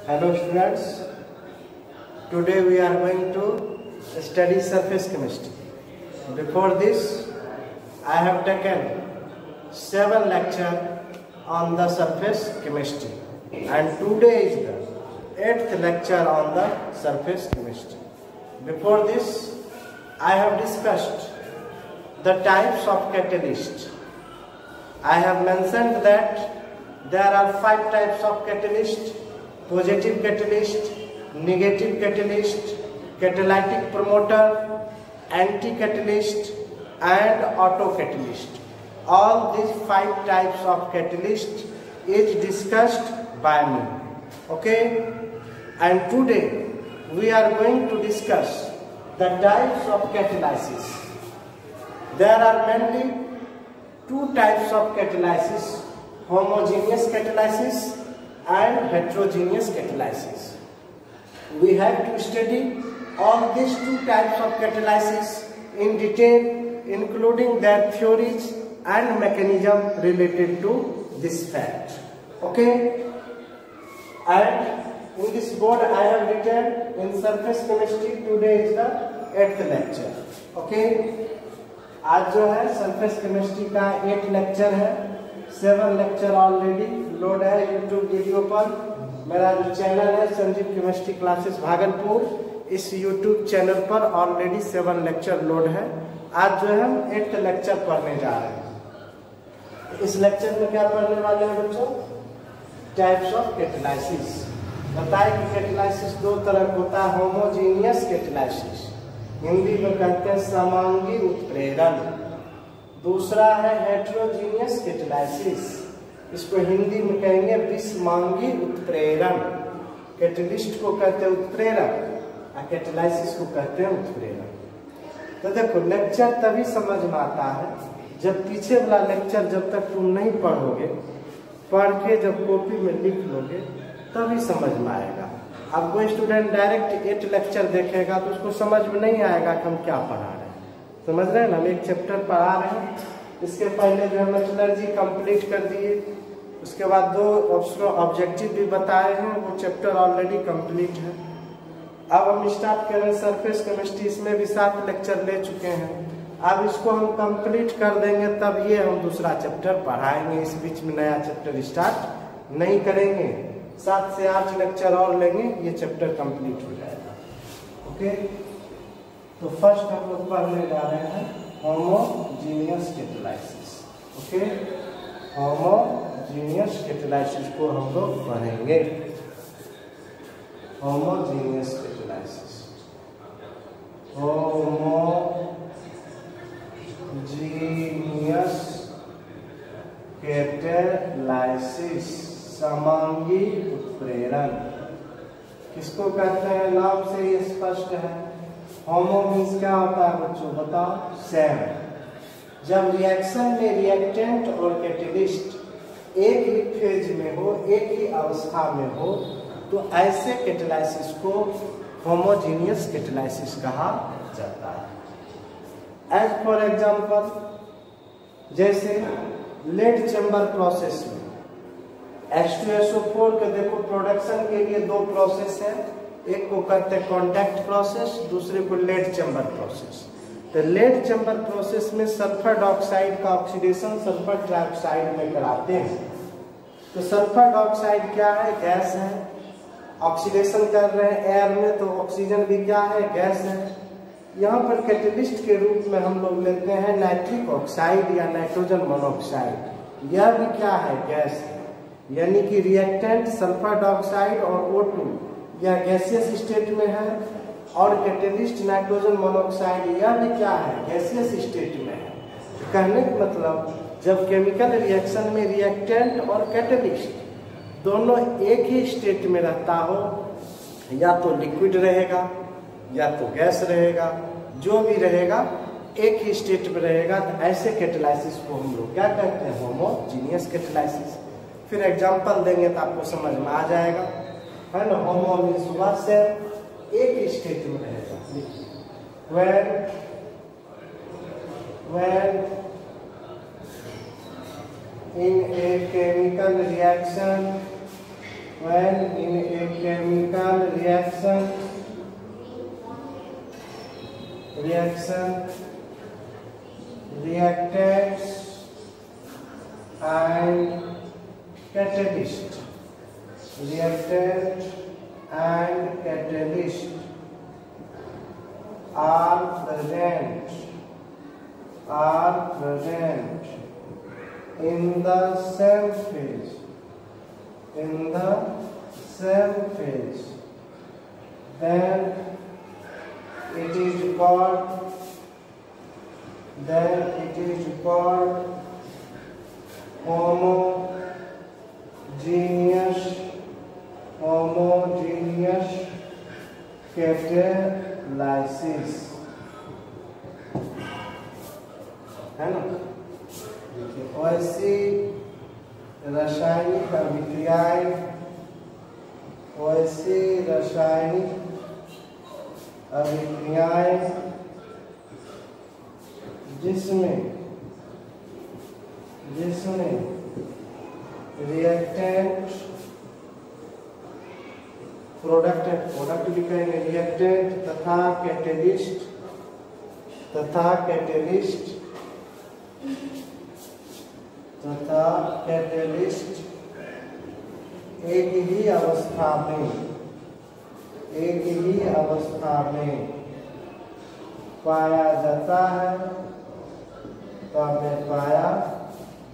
Hello students, today we are going to study surface chemistry. Before this, I have taken 7 lectures on the surface chemistry and today is the 8th lecture on the surface chemistry. Before this, I have discussed the types of catalyst. I have mentioned that there are 5 types of catalyst: positive catalyst, negative catalyst, catalytic promoter, anti-catalyst and auto-catalyst. All these 5 types of catalyst is discussed by me. Okay? And today we are going to discuss the types of catalysis. There are mainly 2 types of catalysis: homogeneous catalysis and heterogeneous catalysis. We have to study all these 2 types of catalysis in detail, including their theories and mechanism related to this fact. Okay? And in this board I have written in surface chemistry, today is the 8th lecture. Okay? आज जो है surface chemistry का 8 lecture है, 7 lecture already load है YouTube video पर। मेरा जो channel है संजीव केमिस्ट्री क्लासेस भागलपुर, इस यूट्यूब चैनल पर ऑलरेडी 7 लेक्चर लोड है। आज जो है हम 8th लेक्चर पढ़ने जा रहे हैं। इस लेक्चर में क्या पढ़ने वाले हैं बच्चों? Types of catalysis. बताए कि कैटालाइसिस 2 तरह का होता है: होमोजेनियस कैटालाइसिस, हिंदी में कहते हैं समांगी उत्प्रेरण। दूसरा है हेटेरोजीनियस कैटालाइसिस, इसको हिंदी में कहेंगे विषमांगी उत्प्रेरण। कैटलिस्ट को कहते हैं उत्प्रेरक और कैटालाइसिस को कहते हैं उत्प्रेरण। तो देखो, लेक्चर तभी समझ में आता है जब पीछे वाला लेक्चर जब तक तुम नहीं पढ़ोगे, पढ़ के जब कॉपी में लिख लोगे तभी समझ में आएगा। अब कोई स्टूडेंट डायरेक्ट 8 लेक्चर देखेगा तो उसको समझ में नहीं आएगा कि हम क्या पढ़ा रहे हैं। समझ रहे हैं ना? हम एक चैप्टर पढ़ा रहे हैं, इसके पहले जो है मेटलर्जी कंप्लीट कर दिए, उसके बाद 2 ऑब्जेक्टिव भी बताए हैं, वो चैप्टर ऑलरेडी कंप्लीट है। अब हम स्टार्ट कर रहे हैं सरफेस केमिस्ट्री, इसमें भी 7 लेक्चर ले चुके हैं। अब इसको हम कंप्लीट कर देंगे तब ये हम दूसरा चैप्टर पढ़ाएंगे, इस बीच में नया चैप्टर स्टार्ट नहीं करेंगे। 7 से 8 लेक्चर और लेंगे, ये चैप्टर कंप्लीट हो जाएगा। ओके, तो फर्स्ट हम लोग पढ़ने जा रहे हैं homogeneous catalysis. Okay, homogeneous catalysis को हम लोग पढ़ेंगे। होमोजीनियस कैटालाइसिस, होमोजीनियस कैटालाइसिस, समांगी उत्प्रेरण। किसको कहते हैं? नाम से ये स्पष्ट है। होमो मीन्स क्या होता है बच्चों, बताओ? सेम। जब रिएक्शन में रिएक्टेंट और कैटलिस्ट एक ही फेज में हो, एक ही अवस्था में हो, तो ऐसे कैटालाइसिस को होमोजीनियस कैटालाइसिस कहा जाता है। एज फॉर एग्जांपल, जैसे लेड चेंबर प्रोसेस में H2SO4 के देखो प्रोडक्शन के लिए 2 प्रोसेस है, एक को कहते हैं कॉन्टैक्ट प्रोसेस, दूसरे को लेड चेंबर प्रोसेस। तो लेड चेंबर प्रोसेस में सल्फर डाइऑक्साइड का ऑक्सीडेशन सल्फर ट्राइऑक्साइड में कराते हैं। तो सल्फर डाइऑक्साइड क्या है? गैस है। ऑक्सीडेशन कर रहे हैं एयर में, तो ऑक्सीजन भी क्या है? गैस है। यहाँ पर कैटलिस्ट के रूप में हम लोग लेते हैं नाइट्रिक ऑक्साइड या नाइट्रोजन मोनोऑक्साइड। यह भी क्या है? गैस है। यानी कि रिएक्टेंट सल्फर डाइऑक्साइड और O2 यह गैसियस स्टेट में है, और कैटलिस्ट नाइट्रोजन मोनोऑक्साइड यह भी क्या है? गैसियस स्टेट में है। कहने का मतलब, जब केमिकल रिएक्शन में रिएक्टेंट और कैटलिस्ट दोनों एक ही स्टेट में रहता हो, या तो लिक्विड रहेगा या तो गैस रहेगा, जो भी रहेगा एक ही स्टेट में रहेगा, तो ऐसे कैटालाइसिस को हम लोग क्या कहते हैं? Homogeneous catalysis. फिर एग्जांपल देंगे तो आपको समझ में आ जाएगा, है ना? होमो मीन्स वन से एक ही स्टेट में रहेगा। when in a chemical reaction, when in a chemical reaction reactants and catalyst. Reactant and catalyst are present in the same phase. Then it is called homogeneous catalysis, है ना। वैसी रासायनिक अभिक्रियाएं जिसमें रिएक्टेंट प्रोडक्ट भी कहेंगे, रिएक्टेंट तथा catalyst एक ही अवस्था में पाया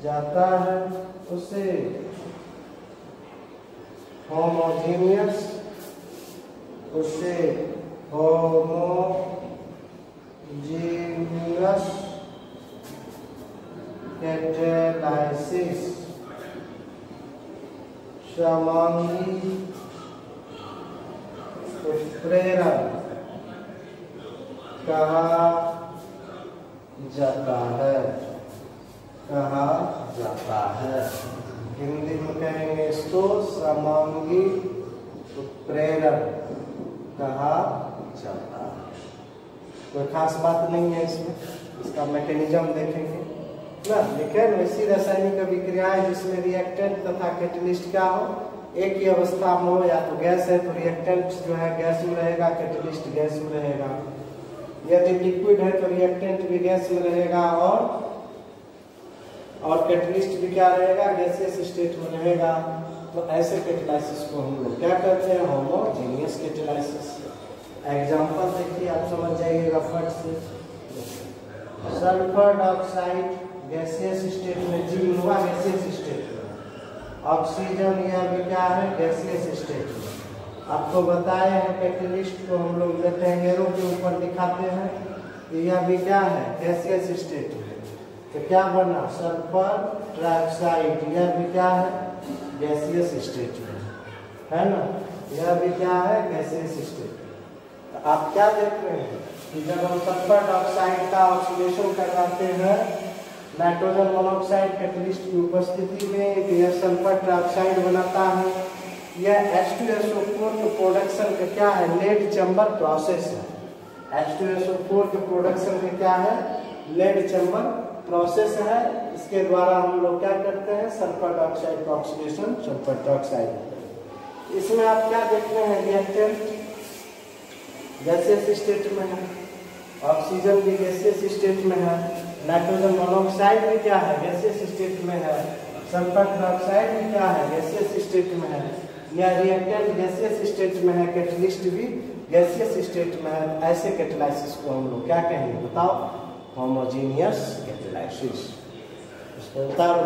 जाता है, उसे होमोजेनियस कैटालाइसिस समांगी उत्प्रेरण कहा जाता है। हिंदी में कहेंगे इसको समांगी उत्प्रेरण कहा जाता है। कोई खास बात नहीं है इसमें, इसका मैकेनिज्म देखेंगे ना। लेकिन वैसी रासायनिक अभिक्रियाएं जिसमें रिएक्टेंट तथा कैटलिस्ट क्या हो, एक ही अवस्था में हो, या तो गैस है तो रिएक्टेंट जो है गैस में रहेगा, कैटलिस्ट गैस में रहेगा। यदि लिक्विड है तो रिएक्टेंट भी गैस में रहेगा और कैटलिस्ट भी क्या रहेगा, गैसियस स्टेट में रहेगा। तो ऐसे कैटालाइसिस को हम लोग क्या कहते हैं, होमोजेनियस कैटालाइसिस। एग्जांपल देखिए, आप समझ जाइएगा फट से। सल्फर डाइऑक्साइड गैसियस स्टेट में, जीवा गैसियस स्टेट में, ऑक्सीजन यह भी क्या है, गैसियस स्टेट में। आपको बताए हैं कैटलिस्ट को हम लोग लेते हैं, एरो के ऊपर दिखाते हैं, यह भी क्या है, गैसियस स्टेट में। तो क्या बना, सल्फर ट्राइऑक्साइड, यह भी क्या है, गैसियस स्टेट में, है ना। यह भी क्या है, गैसियस स्टेट। तो आप क्या देख रहे हैं कि जब हम सल्फर डाइऑक्साइड का ऑक्सीडेशन करवाते हैं नाइट्रोजन मोनोऑक्साइड कैटलिस्ट की उपस्थिति में, तो यह सल्फर ट्राइऑक्साइड बनाता है। यह H2SO4 के प्रोडक्शन का क्या है, लेड चैम्बर प्रोसेस है। H2SO4 के प्रोडक्शन का क्या है, लेड चैम्बर प्रोसेस है। इसके द्वारा हम लोग क्या करते हैं, सल्फर डाइऑक्साइड का ऑक्सीडेशन सल्फर ट्राइऑक्साइड। इसमें आप क्या देख रहे हैं, रिएक्टेंट गैसियस स्टेट में है, ऑक्सीजन भी गैसियस स्टेट में है, नाइट्रोजन मोनोऑक्साइड भी क्या है, गैसियस स्टेट में है, सल्फर ट्राइऑक्साइड भी क्या है, गैसियस स्टेट में है। यह रिएक्टेंट गैसियस स्टेट में है, कैटलिस्ट भी गैसियस स्टेट में है। ऐसे कैटालाइसिस को हम लोग क्या कहेंगे, बताओ, होमोजेनियस कैटालाइसिस। इसको उतारो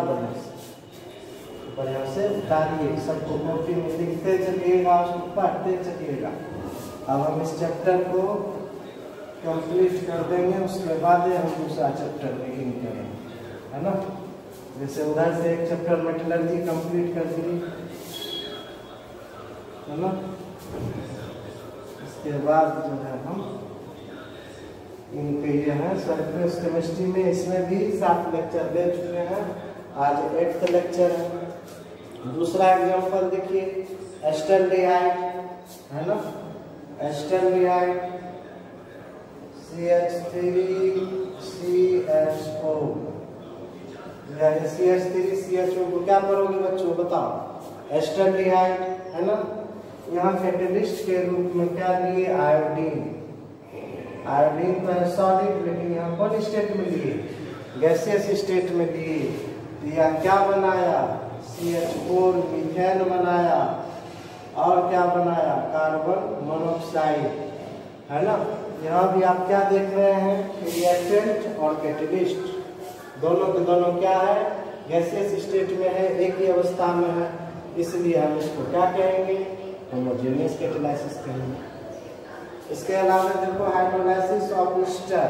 बढ़िया से उतारिए, सबको कॉपी में लिखते चलिएगा, उसको पढ़ते चलिएगा। अब हम इस चैप्टर को कंप्लीट कर देंगे, उसके बाद हम दूसरा चैप्टर बिगिन करेंगे, है ना। जैसे उधर से एक चैप्टर मेटलर्जी कंप्लीट कर दी, है ना। इसके बाद जो है हम इनके ये है सरफेस केमिस्ट्री में, इसमें भी 7 लेक्चर दे चुके हैं, आज 8th लेक्चर है। दूसरा एग्जांपल देखिए, एस्टल्डिहाइड, है ना। एस्टल्डिहाइड CH3CHO, CH3CHO को क्या करोगे बच्चों, बताओ, एस्टल्डिहाइड, है ना। यहाँ कैटेलिस्ट के रूप में क्या लिए, आयोडीन। आयोडीन तो है सॉलिड, लेकिन यहाँ कौन स्टेट में लिए, गैसियस स्टेट में लिए। तो यह क्या बनाया, CH4 मीथेन बनाया, और क्या बनाया, कार्बन मोनोऑक्साइड, है ना। यहाँ भी आप क्या देख रहे हैं, रिएक्टेंट और कैटेलिस्ट दोनों के दोनों क्या है, गैसियस स्टेट में है, एक ही अवस्था में है, इसलिए हम इसको क्या कहेंगे, होमोजेनियस कैटालाइसिस कहेंगे। इसके अलावा देखो हाइड्रोलाइसिस ऑफ ईस्टर,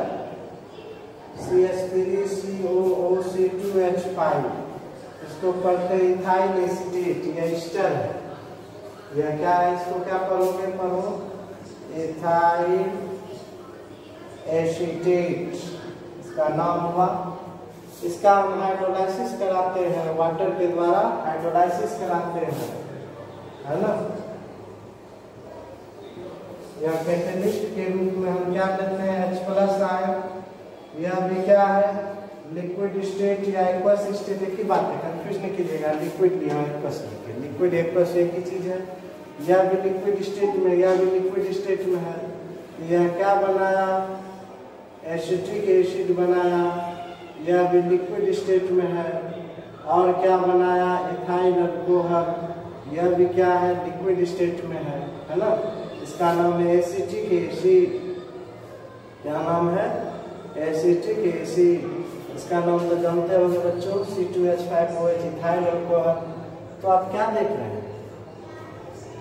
CH3COOC2H5, इसको पढ़ते इथाइल एसीटेट, यह ईस्टर है, यह क्या है, इसको क्या पढ़ोगे, पढ़ो इथाइल एसीटेट, इसका नाम हुआ। इसका हम हाइड्रोलाइसिस कराते हैं, वाटर के द्वारा हाइड्रोलाइसिस कराते हैं, है ना। यह कैटेलिस्ट के रूप में हम क्या करते हैं, H+ आयन। यह भी क्या है, लिक्विड स्टेट या एक्वस स्टेट, एक ही बात है, कंफ्यूज नहीं कीजिएगा, लिक्विड यहाँ एक्वस लिखिए, लिक्विड एक्वस एक ही चीज है। यह भी लिक्विड स्टेट में, यह भी लिक्विड स्टेट में है। यह क्या बनाया, एसिटिक एसिड बनाया, यह भी लिक्विड स्टेट में है। और क्या बनाया, इथाइल अल्कोहल, यह भी क्या है, लिक्विड स्टेट में है ना। इसका नाम है एसिटिक एसिड, क्या नाम है, एसिटिक एसिड। इसका नाम तो जानते होंगे बच्चों, C2H5OH, इथाइल अल्कोहल। तो आप क्या देख रहे हैं,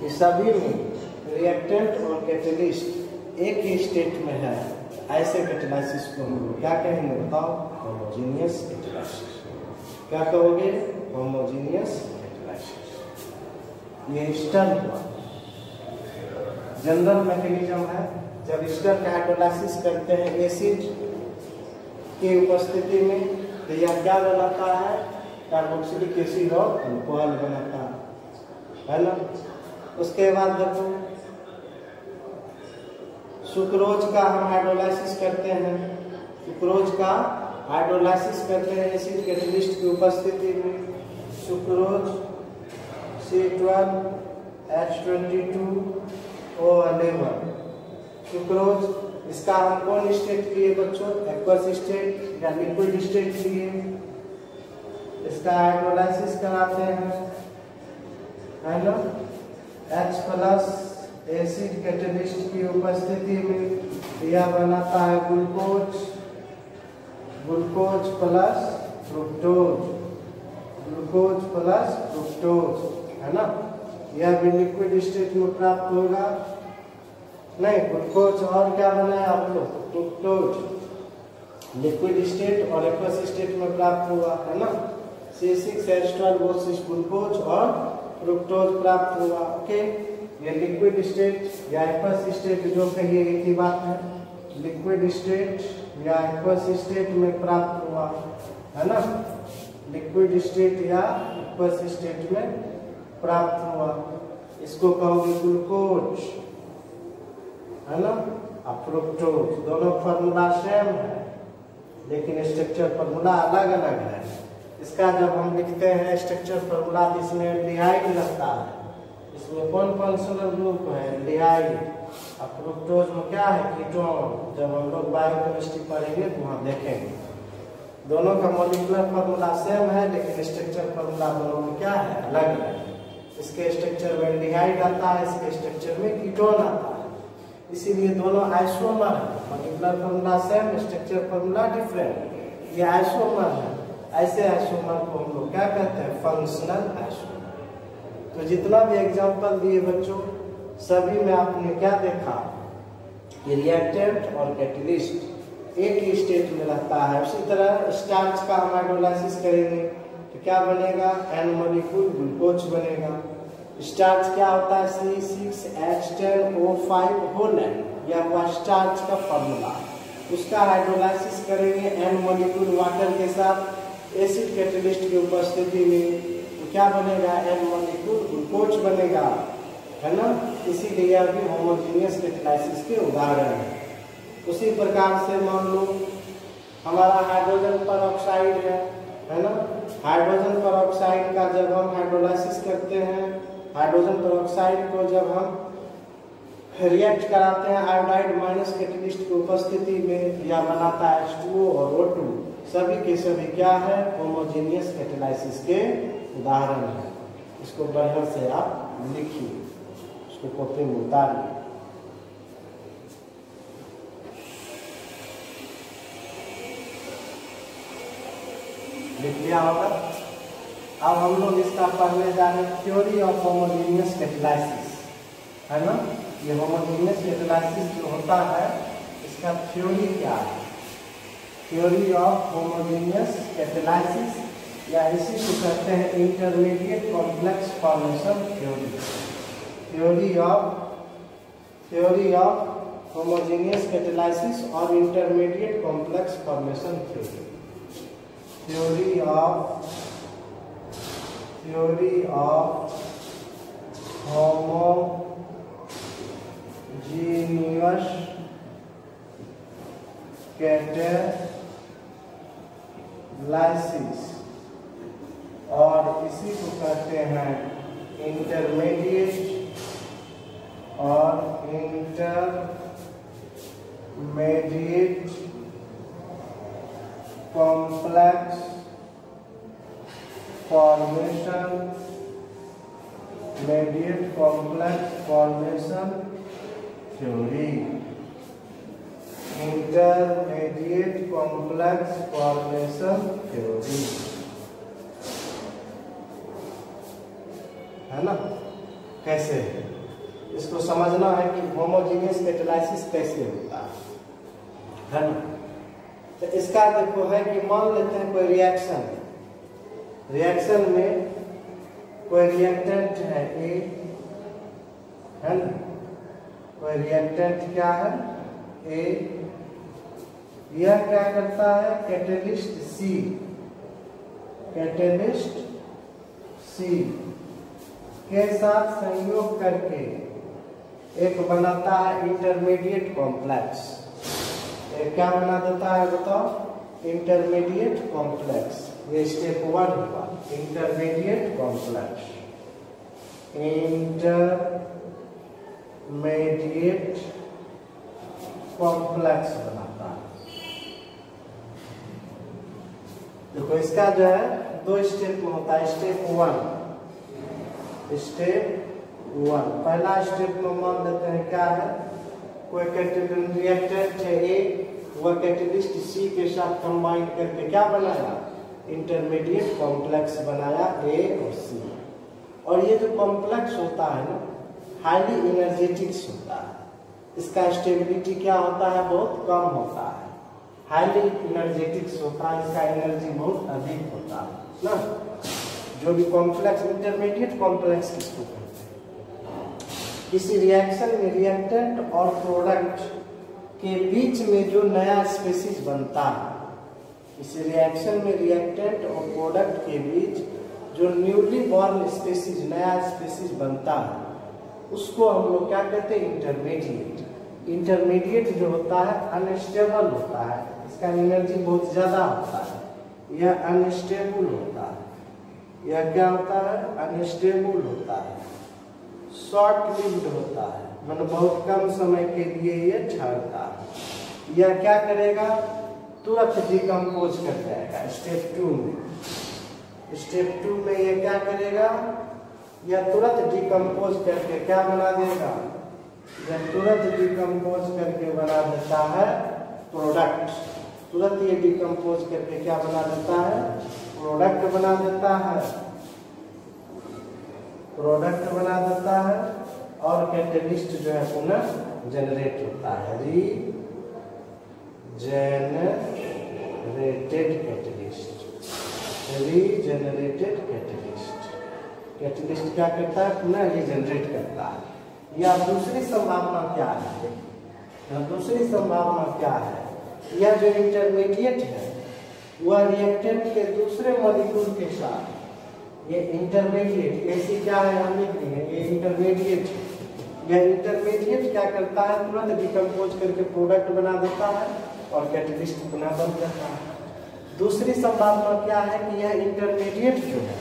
ये सभी में रिएक्टेंट और कैटेलिस्ट एक ही स्टेट में है, ऐसे कैटालाइसिस को हम लोग क्या कहेंगे, बताओ, होमोजेनियस कैटालाइसिस। क्या कहोगे, होमोजेनियस कैटालाइसिस। ये ईस्टर हुआ, जनरल मैकेनिज्म है। जब ईस्टर का हाइड्रोलाइसिस करते हैं एसिड की उपस्थिति में, तो यह क्या बनाता है, कार्बोक्सिलिक एसिड और अल्कोहल बनाता है ना। उसके बाद देखो सुक्रोज का हम हाइड्रोलाइसिस करते हैं, सुक्रोज का हाइड्रोलाइसिस करते हैं एसिड कैटेलिस्ट की उपस्थिति में। सुक्रोज C12H22O11, सुक्रोज, इसका हम कौन स्टेट लिए बच्चों, एक्वस स्टेट या लिक्विड स्टेट लिए। इसका हाइड्रोलाइसिस कराते हैं, है ना। H+ एसिड कैटेलिस्ट की उपस्थिति में यह बनाता है glucose, glucose plus fructose, glucose plus fructose, है ना। यह भी लिक्विड स्टेट में प्राप्त होगा, नहीं ग्लूकोज और क्या बनाया आप लोग, फ्रुक्टोज, लिक्विड स्टेट और एक्वस स्टेट में प्राप्त हुआ, है ना। C6H12O6 ग्लूकोज और फ्रुक्टोज प्राप्त हुआ। ओके, ये लिक्विड स्टेट या एक्वस स्टेट जो कहिए एक ही बात है, लिक्विड स्टेट या एक्वस स्टेट में प्राप्त हुआ, है ना। लिक्विड स्टेट या एक्वस स्टेट में प्राप्त हुआ, इसको कहोगे ग्लूकोज, है ना। अब फ्रुक्टोज, दोनों फार्मूला सेम है, लेकिन स्ट्रक्चर फार्मूला अलग अलग है। इसका जब हम लिखते हैं स्ट्रक्चर फार्मूला, तो इसमें एल्डिहाइड लगता है, इसमें कौन फंक्शनल ग्रुप है, एल्डिहाइड। अब फ्रुक्टोज में क्या है, कीटोन। जब हम लोग बायोकेमिस्ट्री पढ़ेंगे तो वहाँ देखेंगे, दोनों का मॉलिक्यूलर फार्मूला सेम है, लेकिन स्ट्रक्चर फार्मूला दोनों में क्या है, अलग है। इसके स्ट्रक्चर में एल्डिहाइड आता है, इसके स्ट्रक्चर में कीटोन आता है, इसीलिए दोनों आइसोमर है। Molecular formula same, structure formula different, ये आइसोमर है। ऐसे आइसोमर को हम लोग क्या कहते हैं, फंक्शनल आइसोमर। तो जितना भी एग्जांपल दिए बच्चों, सभी में आपने क्या देखा कि रिएक्टेंट और कैटेलिस्ट एक ही स्टेट में रहता है। उसी तरह स्टार्च का हम हाइड्रोलाइसिस करेंगे तो क्या बनेगा, एन मॉलिक्यूल ग्लूकोज बनेगा। स्टार्च क्या होता है, C6H10O5 होल एन, यह हुआ स्टार्च का फॉर्मूला। उसका हाइड्रोलाइसिस करेंगे एन मॉलिक्यूल वाटर के साथ एसिड कैटेलिस्ट की उपस्थिति में, तो क्या बनेगा, एन मॉलिक्यूल ग्लूकोज बनेगा, है ना। इसीलिए यह भी होमोजेनियस कैटालाइसिस के उदाहरण है। उसी प्रकार से मान लो हमारा हाइड्रोजन पर ऑक्साइड है ना। हाइड्रोजन पर ऑक्साइड का जब हम हाइड्रोलाइसिस करते हैं, हाइड्रोजन पेरोक्साइड को जब हम रिएक्ट कराते हैं आयोडाइड माइनस कैटेलिस्ट की उपस्थिति में, या बनाता है H2O और O2, सभी के सभी क्या है, होमोजेनियस कैटेलाइसिस के उदाहरण है। इसको बढ़िया से आप लिखिए, उसको कॉपी में उतारिए। लिख लिया होगा। अब हम लोग इसका पढ़ने जा रहे हैं थ्योरी ऑफ होमोजेनियस कैटेलाइसिस, है ना। ये होमोजेनियस कैटेलाइसिस जो होता है इसका थ्योरी क्या है, थ्योरी ऑफ होमोजेनियस कैटेलाइसिस, या इसी को कहते हैं intermediate complex formation theory. Theory of homogeneous catalysis और intermediate complex formation theory. Theory of homogeneous catalysis, और इसी को कहते हैं intermediate complex formation theory. Intermediate complex formation theory, है ना। कैसे है इसको समझना है कि होमोजेनियस कैटेलाइसिस कैसे होता है ना। तो इसका देखो है कि मान लेते हैं कोई रिएक्शन में कोई रिएक्टेंट है A, है ना। कोई रिएक्टेंट क्या है A, यह क्या करता है कैटेलिस्ट C के साथ संयोग करके एक बनाता है इंटरमीडिएट कॉम्प्लेक्स। एक क्या बना देता है बताओ, इंटरमीडिएट कॉम्प्लेक्स। ये स्टेप 1 हुआ, इंटरमीडिएट कॉम्प्लेक्स। इंटरमीडिएट कॉम्प्लेक्स बनाता है। देखो इसका जो है 2 स्टेप में होता है। स्टेप 1 पहला स्टेप में मान लेते हैं क्या है, कोई रिएक्टेंट है A, वह कैटेलिस्ट C के साथ कंबाइन करके क्या बनाया, इंटरमीडिएट कॉम्प्लेक्स बनाया A और C। और ये जो कॉम्प्लेक्स होता है ना, हाईली एनर्जेटिक्स होता है। इसका स्टेबिलिटी क्या होता है, बहुत कम होता है। हाईली एनर्जेटिक्स होता है, इसका एनर्जी बहुत अधिक होता है ना। जो भी कॉम्प्लेक्स, इंटरमीडिएट कॉम्प्लेक्स किसको कहते हैं, किसी रिएक्शन में रिएक्टेंट और प्रोडक्ट के बीच में जो नया स्पीशीज बनता है, इस रिएक्शन में रिएक्टेंट और प्रोडक्ट के बीच जो न्यूली बॉर्न स्पीशीज, नया स्पीशीज बनता है, उसको हम लोग क्या कहते हैं, इंटरमीडिएट। इंटरमीडिएट जो होता है अनस्टेबल होता है, इसका एनर्जी बहुत ज्यादा होता है, यह अनस्टेबल होता है। यह क्या होता है, अनस्टेबल होता है, शॉर्ट लिव्ड होता है, मतलब बहुत कम समय के लिए ये ठहरता है। यह क्या करेगा, तुरंत डिकम्पोज कर जाएगा। स्टेप 2 में ये क्या करेगा, यह तुरंत डिकम्पोज करके क्या बना देगा, यह तुरंत डिकम्पोज करके बना देता है प्रोडक्ट। तुरंत ये डिकम्पोज करके क्या बना देता है, प्रोडक्ट बना देता है, प्रोडक्ट बना देता है। और कैटेलिस्ट जो है पुनः जनरेट होता है, रीजेनरेटेड कैटेलिस्ट। कैटेलिस्ट क्या करता है, पुनः रीजेनरेट करता है। या दूसरी संभावना क्या है, दूसरी संभावना क्या है, यह जो इंटरमीडिएट है वह रिएक्टेंट के दूसरे मॉलिक्यूल के साथ, ये इंटरमीडिएट, ऐसी क्या है हम लिख रहे हैं, ये इंटरमीडिएट। यह इंटरमीडिएट क्या करता है, तुरंत डिकम्पोज करके प्रोडक्ट बना देता है और कैटेलिस्ट पुनः बन जाता है। दूसरी संभावना क्या है कि यह इंटरमीडिएट जो है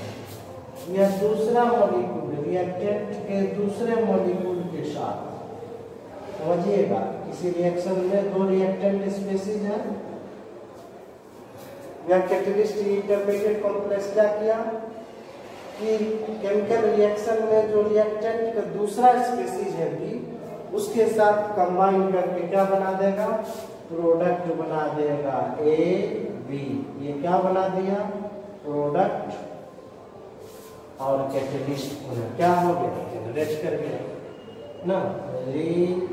या दूसरा मॉलिक्यूल रिएक्टेंट के दूसरे मॉलिक्यूल के साथ, समझिएगा किसी रिएक्शन में दो रिएक्टेंट स्पीशीज है या कैटेलिस्ट इंटरमीडिएट कॉम्प्लेक्स क्या किया कि केमिकल रिएक्शन में जो रिएक्टेंट का दूसरा स्पीशीज है बी, उसके साथ कंबाइन करके क्या बना देगा, प्रोडक्ट बना देगा ए बी। ये क्या बना दिया, प्रोडक्ट और कैटेलिस्ट क्या हो गया, जनरेट कर गया ना, रीजेनरेटेड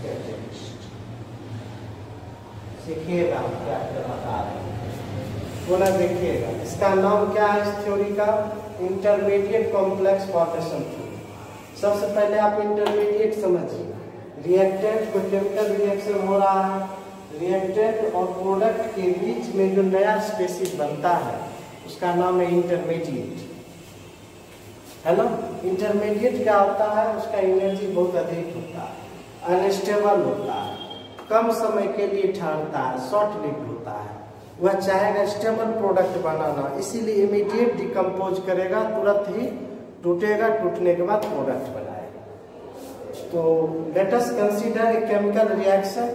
कैटेलिस्ट। सीखिएगा हम क्या बता रहे हैं, बोला देखिएगा। इसका नाम क्या है इस थ्योरी का, इंटरमीडिएट कॉम्प्लेक्स फॉर्मेशन थ्योरी। सबसे पहले आप इंटरमीडिएट समझिए, रिएक्टेंट को केमिकल रिएक्शन हो रहा है, रिएक्टेंट और प्रोडक्ट के बीच में जो नया स्पीशीज बनता है उसका नाम है इंटरमीडिएट, है ना। इंटरमीडिएट क्या होता है, उसका एनर्जी बहुत अधिक होता है, अनस्टेबल होता है, कम समय के लिए ठहरता है, शॉर्ट लिव्ड होता है। वह चाहेगा स्टेबल प्रोडक्ट बनाना, इसीलिए इमीडिएट डिकम्पोज करेगा, तुरंत ही टूटेगा, टूटने के बाद प्रोडक्ट बनाएगा। तो let us consider a chemical reaction,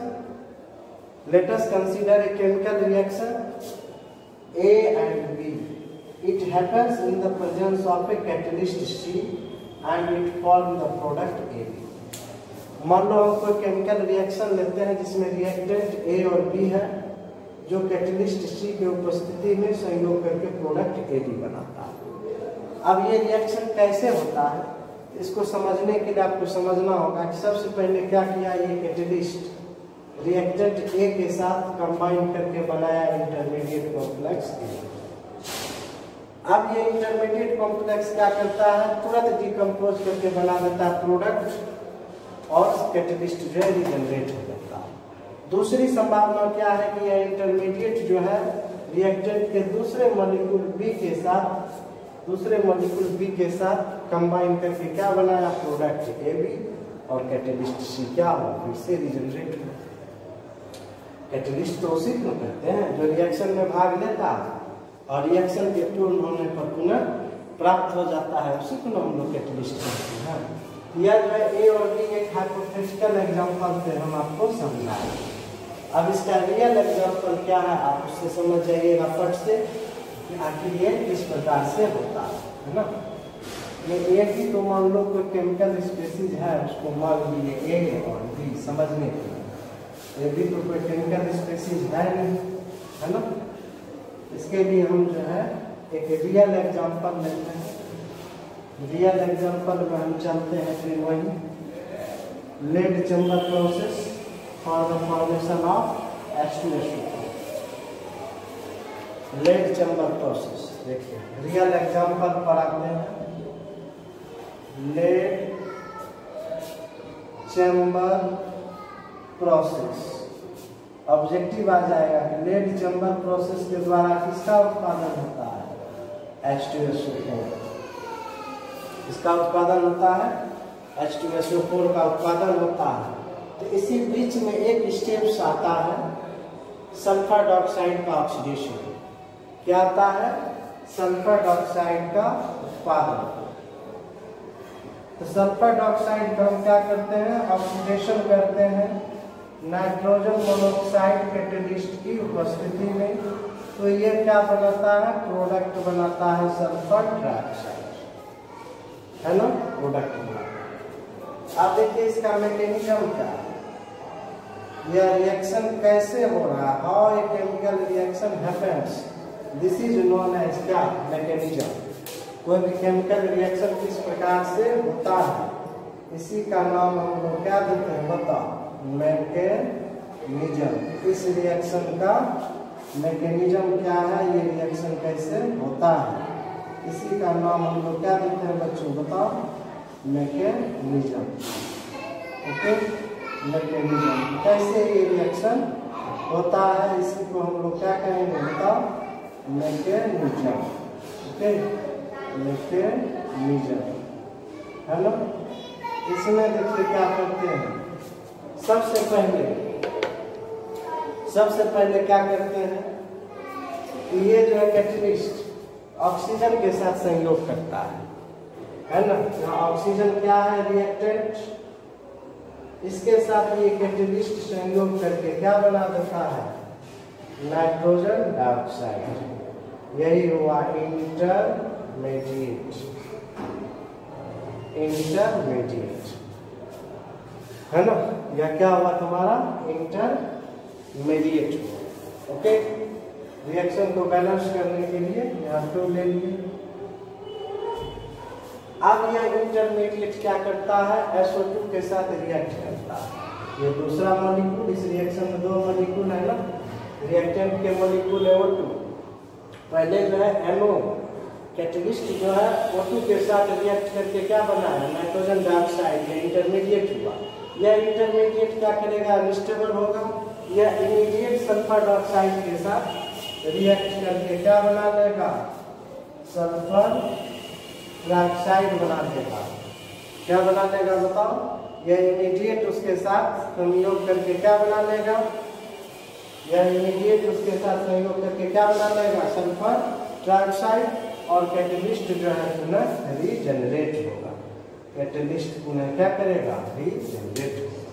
let us consider a chemical reaction A and B. It happens in the presence of a catalyst C and it forms the product AB. मान लो हम कोई chemical reaction लेते हैं जिसमें reactant A और B है, जो catalyst C के उपस्थिति में संयोग करके प्रोडक्ट AB बनाता है। अब ये रिएक्शन कैसे होता है, इसको समझने के लिए आपको समझना होगा कि सबसे पहले क्या किया, ये कैटेलिस्ट रिएक्टेंट ए के साथ कंबाइन करके बनाया इंटरमीडिएट कॉम्प्लेक्स ए। अब ये इंटरमीडिएट कॉम्प्लेक्स क्या करता है, तुरंत डिकम्पोज करके बना देता है प्रोडक्ट और कैटेलिस्ट जो है रिजनरेट हो जाता है। दूसरी संभावना क्या है कि यह इंटरमीडिएट जो है रिएक्टेंट के दूसरे मॉलिक्यूल बी के साथ कंबाइन करके क्या बनाया, प्रोडक्ट ए बी, और कैटेलिस्ट सी क्या हो, फिर से रिजनरेट हो। कैटेलिस्ट तो उसी को कहते हैं जो रिएक्शन में भाग लेता है और रिएक्शन के पूर्ण होने पर पुनः प्राप्त हो जाता है, उसी को हम लोग कैटेलिस्ट कहते हैं। यह जो है ए और बी एक हाइपोथेटिकल एग्जांपल से हम आपको समझाएं। अब इसका रियल एग्जांपल क्या है, आप उससे समझ जाइएगा फट से कि आखिर ये किस प्रकार से होता है ना। ये ए बी तो मान लो कोई केमिकल स्पीशीज है, उसको मान लीजिए ए और बी, समझने के लिए ये भी तो कोई केमिकल स्पीशीज है नहीं, है ना। इसके लिए हम जो है एक रियल एग्जांपल लेते हैं। रियल एग्जांपल में हम चलते हैं फिर वही lead chamber process for the formation of H2SO4। Lead chamber process, देखिए रियल एग्जांपल पर आते हैं। लेड चैम्बर प्रोसेस, ऑब्जेक्टिव आ जाएगा कि लेड चैम्बर प्रोसेस के द्वारा किसका उत्पादन होता है, H2SO4। इसका उत्पादन होता है, H2SO4 का उत्पादन होता है। तो इसी बीच में एक स्टेप्स आता है सल्फर डाइऑक्साइड का ऑक्सीडेशन। क्या आता है, सल्फर डाइऑक्साइड का उत्पादन। तो सल्फर डाइऑक्साइड का हम क्या करते हैं, ऑक्सीडेशन करते हैं नाइट्रोजन मोनोऑक्साइड कैटेलिस्ट की उपस्थिति में। तो ये क्या बनाता है, प्रोडक्ट बनाता है सल्फर डाइऑक्साइड, है ना, प्रोडक्ट बनाता है। आप देखिए इसका मैकेनिज्म क्या है, यह रिएक्शन कैसे हो रहा है, how a chemical reaction happens, this is known as क्या, मैकेनिज्म। कोई भी केमिकल रिएक्शन किस प्रकार से होता है, इसी का नाम हम लोग क्या देते हैं, बताओ, मैकेनिज्म। इस रिएक्शन का मैकेनिज्म क्या है, ये रिएक्शन कैसे होता है, इसी का नाम हम लोग क्या देते हैं बच्चों, बताओ, मैकेनिज्म। ओके, मैकेनिज्म, कैसे ये रिएक्शन होता है, इसी को हम लोग क्या कहेंगे, बताओ, मैकेनिज्म। ओके, मैकेनिज्म, है ना। इसमें देखिए क्या करते हैं, सबसे पहले क्या करते हैं, तो ये जो है कैटलिस्ट ऑक्सीजन के साथ संयोग करता है ना। यहाँ ऑक्सीजन क्या है, रिएक्टेंट, इसके साथ ये कैटलिस्ट संयोग करके क्या बना देता है, नाइट्रोजन डाइऑक्साइड। यही हुआ इंटरमीडिएट है ना। यह क्या हुआ तुम्हारा, इंटरमीडिएट हुआ। ओके, रिएक्शन को बैलेंस करने के लिए यहाँ टू ले लिए। अब यह इंटरमीडिएट क्या करता है, SO2 के साथ रिएक्ट करता है। ये दूसरा मॉलिक्यूल, इस रिएक्शन में 2 मॉलिक्यूल है ना, रिएक्टेंट के मॉलिक्यूल है O2। पहले जो है NO कैटलिस्ट जो है O2 के साथ रिएक्ट करके क्या बना है, नाइट्रोजन डाइऑक्साइड। यह इंटरमीडिएट हुआ। यह इंटरमीडिएट क्या करेगा, अनस्टेबल होगा। यह इमीडिएट सल्फर डाइऑक्साइड के साथ रिएक्ट करके क्या बना लेगा, सल्फर डाइऑक्साइड बना देगा। क्या बना लेगा बताओ, यह इमीडिएट उसके साथ संयोग करके क्या बना लेगा, यह इमीडिएट उसके साथ संयोग करके क्या बना लेगा, सल्फर डाइऑक्साइड। और कैटलिस्ट जो है पुनः रीजनरेट होगा। कैटलिस्ट पुनः क्या करेगा, रीजनरेट होगा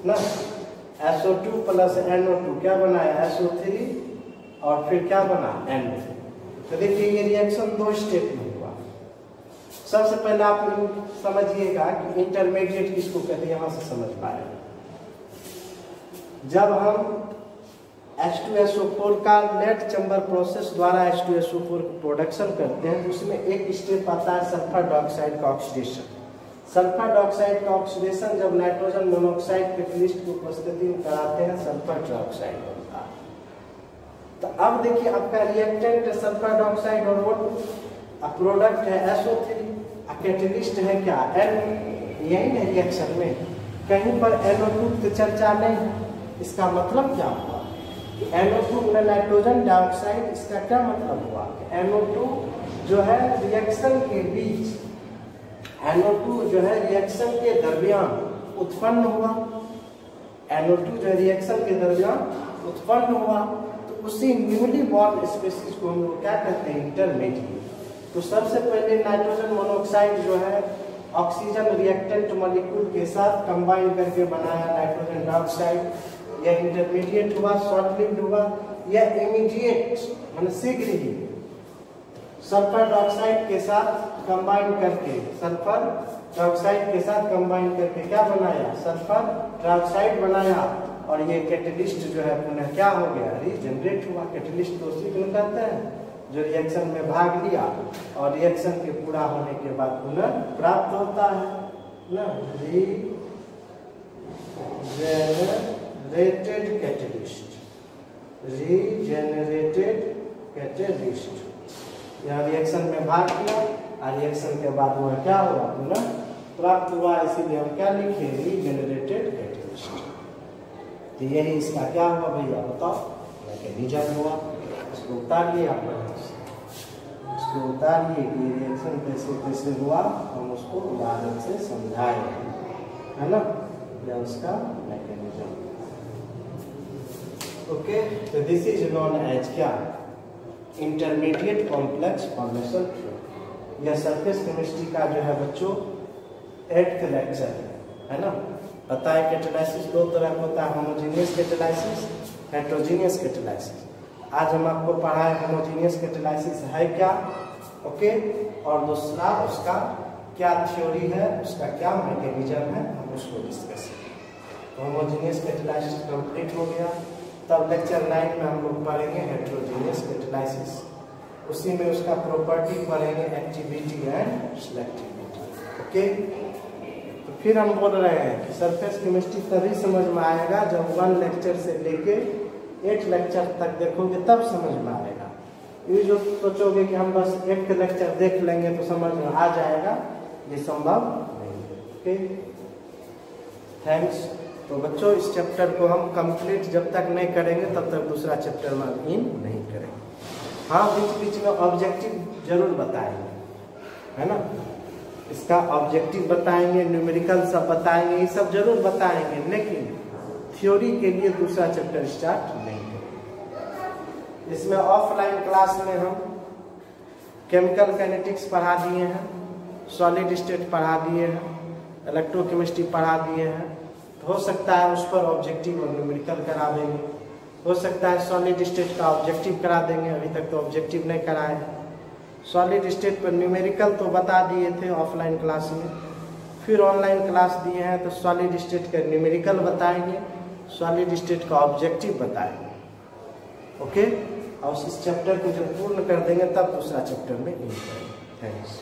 ना। SO2 प्लस NO2 क्या बनाया, SO3 और फिर क्या बना, NO। तो देखिए ये रिएक्शन 2 स्टेप में हुआ। सबसे पहले आप समझिएगा कि इंटरमीडिएट किसको कहते हैं, यहां से समझ पाए। जब हम H2SO4 का लेट चैम्बर प्रोसेस द्वारा H2SO4 प्रोडक्शन करते हैं, तो उसमें एक स्टेप आता है सल्फर डाइऑक्साइड का ऑक्सीडेशन। सल्फर डाइऑक्साइड का ऑक्सीडेशन जब नाइट्रोजन मोनोऑक्साइड कैटलिस्ट को उपस्थिति में कराते हैं, सल्फर डाइऑक्साइड बनता है। तो अब देखिए आपका रिएक्टेंट है सल्फर डाइऑक्साइड और O2, प्रोडक्ट है SO3, कैटलिस्ट है क्या, N। यही ना रिएक्शन में कहीं पर NO2 की चर्चा नहीं है। इसका मतलब क्या हुआ, NO2 में नाइट्रोजन डाइऑक्साइड, इसका क्या मतलब हुआ, NO2 जो है रिएक्शन के बीच, NO2 जो है रिएक्शन के दरमियान उत्पन्न हुआ। NO2 जो रिएक्शन के दरमियान उत्पन्न हुआ, तो उसी न्यूली बॉर्न स्पीशीज को हम लोग क्या कहते हैं, इंटरमीडिएट। तो सबसे पहले नाइट्रोजन मोनोऑक्साइड जो है ऑक्सीजन रिएक्टेंट मॉलिक्यूल के साथ कंबाइन करके बनाया नाइट्रोजन डाइऑक्साइड। यह इंटरमीडिएट हुआ, शॉर्ट लिव्ड हुआ। यह इमीडिएट मान शीघ्र ही सल्फर डाइऑक्साइड के साथ कंबाइन करके, सल्फर डाइऑक्साइड के साथ कंबाइन करके क्या बनाया, सल्फर डाइऑक्साइड बनाया। और ये कैटलिस्ट जो है पुनः क्या हो गया, रीजनरेट हुआ। कैटलिस्ट तो उसी को कहते हैं जो रिएक्शन में भाग लिया और रिएक्शन के पूरा होने के बाद पुनः प्राप्त होता है ना, रीजेनरेटेड कैटलिस्ट। रीजेनरेटेड कैटलिस्ट यह रिएक्शन में भाग लिया और रिएक्शन के बाद वह क्या हुआ, पुनः प्राप्त हुआ। इसीलिए हम क्या लिखे, रीजेनरेटेड कैटलिस्ट। तो यही इसका क्या हुआ भैया बताओ, मैकेनिज्म हुआ। इसको उतारिए आप, इसको उतारिए कि रिएक्शन कैसे कैसे हुआ, हम उसको उदाहरण से समझाए है ना, यह उसका मैकेनिज्म। ओके, तो दिस इज नोन एज क्या, इंटरमीडिएट कॉम्प्लेक्स फॉर्मेशन फ्लो। यह सरफेस केमिस्ट्री का जो है बच्चों 8th लेक्चर है ना। पता है कैटालाइसिस 2 तरह का होता है, होमोजेनियस कैटालाइसिस, हेटेरोजेनियस कैटालाइसिस। आज हम आपको पढ़ाए होमोजेनियस कैटालाइसिस है क्या, ओके, और दूसरा उसका क्या थ्योरी है, उसका क्या मैकेनिज्म है, हम उसको डिस्कस करेंगे। होमोजेनियस कैटालाइसिस कंप्लीट हो गया। तब लेक्चर 9 में हम लोग पढ़ेंगे हेटेरोजेनियस कैटालाइसिस। उसी में उसका प्रॉपर्टी पढ़ेंगे, एक्टिविटी एंड सिलेक्टिविटी। ओके, तो फिर हम बोल रहे हैं कि सरफेस केमिस्ट्री तभी समझ में आएगा जब 1 लेक्चर से लेके 8 लेक्चर तक देखोगे, तब समझ में आएगा। ये जो सोचोगे कि हम बस 1 लेक्चर देख लेंगे तो समझ में आ जाएगा, ये संभव नहीं है। Okay, thanks. तो बच्चों इस चैप्टर को हम कंप्लीट जब तक नहीं करेंगे तब तक दूसरा चैप्टर में इन नहीं करेंगे। हाँ, बीच बीच में ऑब्जेक्टिव जरूर बताएंगे है ना, इसका ऑब्जेक्टिव बताएंगे, न्यूमेरिकल सब बताएंगे, ये सब जरूर बताएंगे, लेकिन थ्योरी के लिए दूसरा चैप्टर स्टार्ट नहीं करेंगे। इसमें ऑफलाइन क्लास में हम केमिकल काइनेटिक्स पढ़ा दिए हैं, सॉलिड स्टेट पढ़ा दिए हैं, इलेक्ट्रोकेमिस्ट्री पढ़ा दिए हैं। तो हो सकता है उस पर ऑब्जेक्टिव और न्यूमेरिकल करा देंगे, हो सकता है सॉलिड स्टेट का ऑब्जेक्टिव करा देंगे, अभी तक तो ऑब्जेक्टिव नहीं कराए हैं। सॉलिड स्टेट पर न्यूमेरिकल तो बता दिए थे ऑफलाइन क्लास में, फिर ऑनलाइन क्लास दिए हैं तो सॉलिड स्टेट का न्यूमेरिकल बताएंगे, सॉलिड स्टेट का ऑब्जेक्टिव बताएंगे। ओके, और इस चैप्टर को जब पूर्ण कर देंगे तब दूसरा चैप्टर में एंड करेंगे। थैंक्स।